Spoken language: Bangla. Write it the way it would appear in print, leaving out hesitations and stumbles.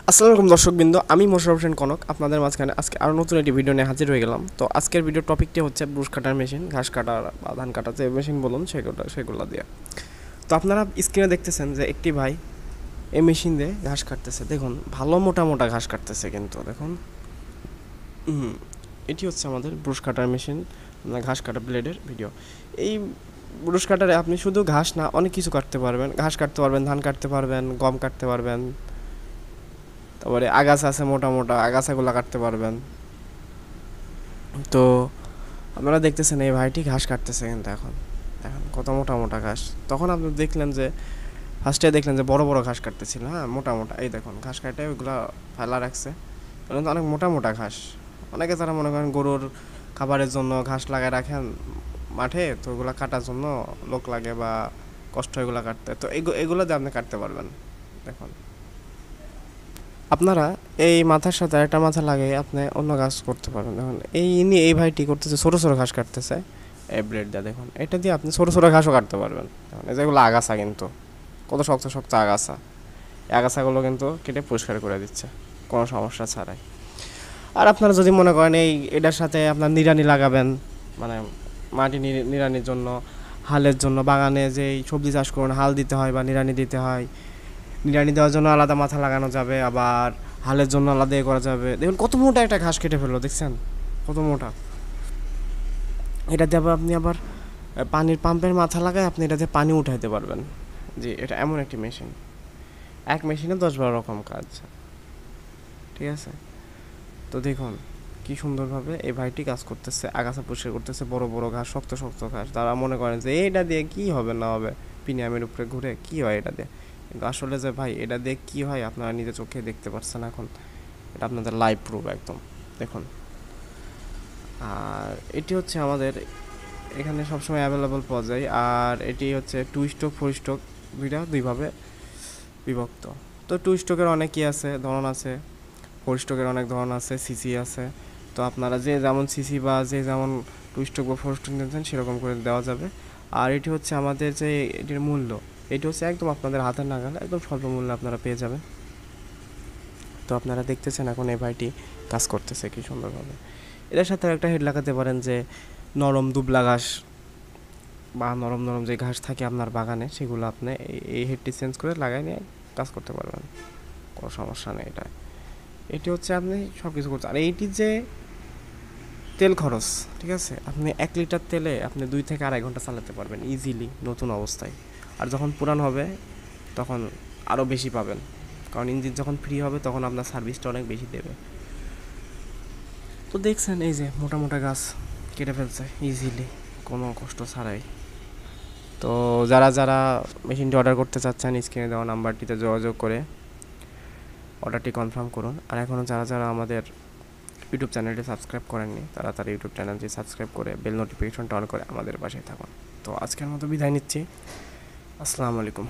আসসালামু আলাইকুম দর্শকবৃন্দ, আমি মোশাররফ হোসেন কনক আপনাদের মাঝখানে আজকে আরও নতুন একটি ভিডিও নিয়ে হাজির হয়ে গেলাম। তো আজকের ভিডিও টপিকটি হচ্ছে ব্রুশ কাটার মেশিন, ঘাস কাটার বা ধান কাটার যে মেশিন বলুন সেগুলো দিয়ে। তো আপনারা স্ক্রিনে দেখতেছেন যে একটি ভাই এই মেশিন দিয়ে ঘাস কাটতেছে। দেখুন ভালো মোটা মোটা ঘাস কাটতেছে, কিন্তু দেখুন এটি হচ্ছে আমাদের ব্রুশ কাটার মেশিন, ঘাস কাটা ব্লেডের ভিডিও। এই ব্রুশ কাটারে আপনি শুধু ঘাস না অনেক কিছু কাটতে পারবেন, ঘাস কাটতে পারবেন, ধান কাটতে পারবেন, গম কাটতে পারবেন, তারপরে আগাছা আছে মোটা মোটা আগাছাগুলো কাটতে পারবেন। তো আপনারা দেখতেছেন এই ভাইটি ঘাস কাটতেছে, কিন্তু এখন দেখেন কত মোটা মোটা ঘাস। তখন আপনি দেখলেন যে ফার্স্টে দেখলেন যে বড় বড় ঘাস কাটতেছিল, হ্যাঁ মোটা মোটা, এই দেখুন ঘাস কাটে ওইগুলো ফেলা রাখছে, কিন্তু অনেক মোটা মোটা ঘাস। অনেকে যারা মনে করেন গরুর খাবারের জন্য ঘাস লাগায় রাখেন মাঠে, তো ওগুলো কাটার জন্য লোক লাগে বা কষ্ট এগুলো কাটতে, তো এগুলো দিয়ে আপনি কাটতে পারবেন। দেখুন আপনারা এই মাথার সাথে একটা মাথা লাগিয়ে আপনি অন্য কাজ করতে পারবেন। দেখুন এই ভাইটি করতেছে ছোটো ছোটো ঘাস কাটতেছে এই ব্লেড দিয়ে। দেখুন এটা দিয়ে আপনি ছোটো ছোটো ঘাসও কাটতে পারবেন। দেখুন এই যেগুলো আগাছা, কিন্তু কত শক্ত শক্ত আগাছা, এই আগাছাগুলো কিন্তু কেটে পরিষ্কার করে দিচ্ছে কোনো সমস্যা ছাড়াই। আর আপনারা যদি মনে করেন এটার সাথে আপনার নিড়ানি লাগাবেন, মানে মাটি নিড়ানির জন্য, হালের জন্য, বাগানে যেই সবজি চাষ করুন হাল দিতে হয় বা নিড়ানি দিতে হয়, নিড়ানি দেওয়ার জন্য আলাদা মাথা লাগানো যাবে, আবার হালের জন্য আলাদা করা যাবে। দেখুন কত মোটা একটা ঘাস কেটে ফেললো, দেখছেন কত মোটা। এটাতে আবার পানির পাম্পের মাথা লাগায় আপনি এটাতে পানি উঠাইতে পারবেন। জি, এটা এমন একটি মেশিন, এক মেশিনে 10-12 রকম কাজ, ঠিক আছে। তো দেখুন কি সুন্দরভাবে এই ভাইটি কাজ করতেছে, আগাছা পরিষ্কার করতেছে, বড় বড় ঘাস, শক্ত শক্ত ঘাস। তারা মনে করেন যে এটা দিয়ে কি হবে না হবে, পিনিয়ামের উপরে ঘুরে কি হয় এটা দিয়ে, কিন্তু আসলে যে ভাই এটা দিয়ে কী হয় আপনারা নিজের চোখে দেখতে পাচ্ছেন এখন। এটা আপনাদের লাইভ প্রুফ একদম, দেখুন। আর এটি হচ্ছে আমাদের এখানে সবসময় অ্যাভেলেবল পাওয়া যায়। আর এটি হচ্ছে 2 স্ট্রোক 4 স্ট্রোক দুইভাবে বিভক্ত। তো 2 স্ট্রোকের অনেকই আছে, ধরন আছে, 4 স্ট্রোকের অনেক ধরন আছে, সিসি আছে। তো আপনারা যে যেমন সিসি বা যে যেমন 2 স্ট্রোক বা 4 স্ট্রোক নিতেন সেরকম করে দেওয়া যাবে। আর এটি হচ্ছে আমাদের যে এটির মূল্য, এটি হচ্ছে একদম আপনাদের হাতের নাগালে, একদম স্বল্প মূল্যে আপনারা পেয়ে যাবেন। তো আপনারা দেখতেছেন এখন এই ভাইটি কাজ করতেছে কি সুন্দরভাবে। এটার সাথে একটা হেড লাগাতে পারেন যে নরম দুবলা ঘাস বা নরম নরম যে ঘাস থাকে আপনার বাগানে, সেগুলো আপনি এই হেডটি চেঞ্জ করে লাগাই নিয়ে কাজ করতে পারবেন, কোনো সমস্যা নেই। এটি হচ্ছে আপনি সব কিছু করছেন। আর এইটি যে তেল খরচ, ঠিক আছে, আপনি 1 লিটার তেলে আপনি 2 থেকে 2.5 ঘন্টা চালাতে পারবেন ইজিলি নতুন অবস্থায়। আর যখন পুরান হবে তখন আরও বেশি পাবেন, কারণ ইঞ্জিন যখন ফ্রি হবে তখন আপনার সার্ভিসটা অনেক বেশি দেবে। তো দেখছেন এই যে মোটা মোটা গাছ কেটে ফেলছে ইজিলি, কোনো কষ্ট ছাড়াই। তো যারা যারা মেশিনটি অর্ডার করতে চাচ্ছেন স্ক্রিনে দেওয়া নাম্বারটিতে যোগাযোগ করে অর্ডারটি কনফার্ম করুন। আর এখনও যারা যারা আমাদের ইউটিউব চ্যানেলটি সাবস্ক্রাইব করেননি তারা তার ইউটিউব চ্যানেলটি সাবস্ক্রাইব করে বেল নোটিফিকেশনটা অন করে আমাদের পাশে থাকুন। তো আজকের মতো বিদায় নিচ্ছি, আসসালামু আলাইকুম।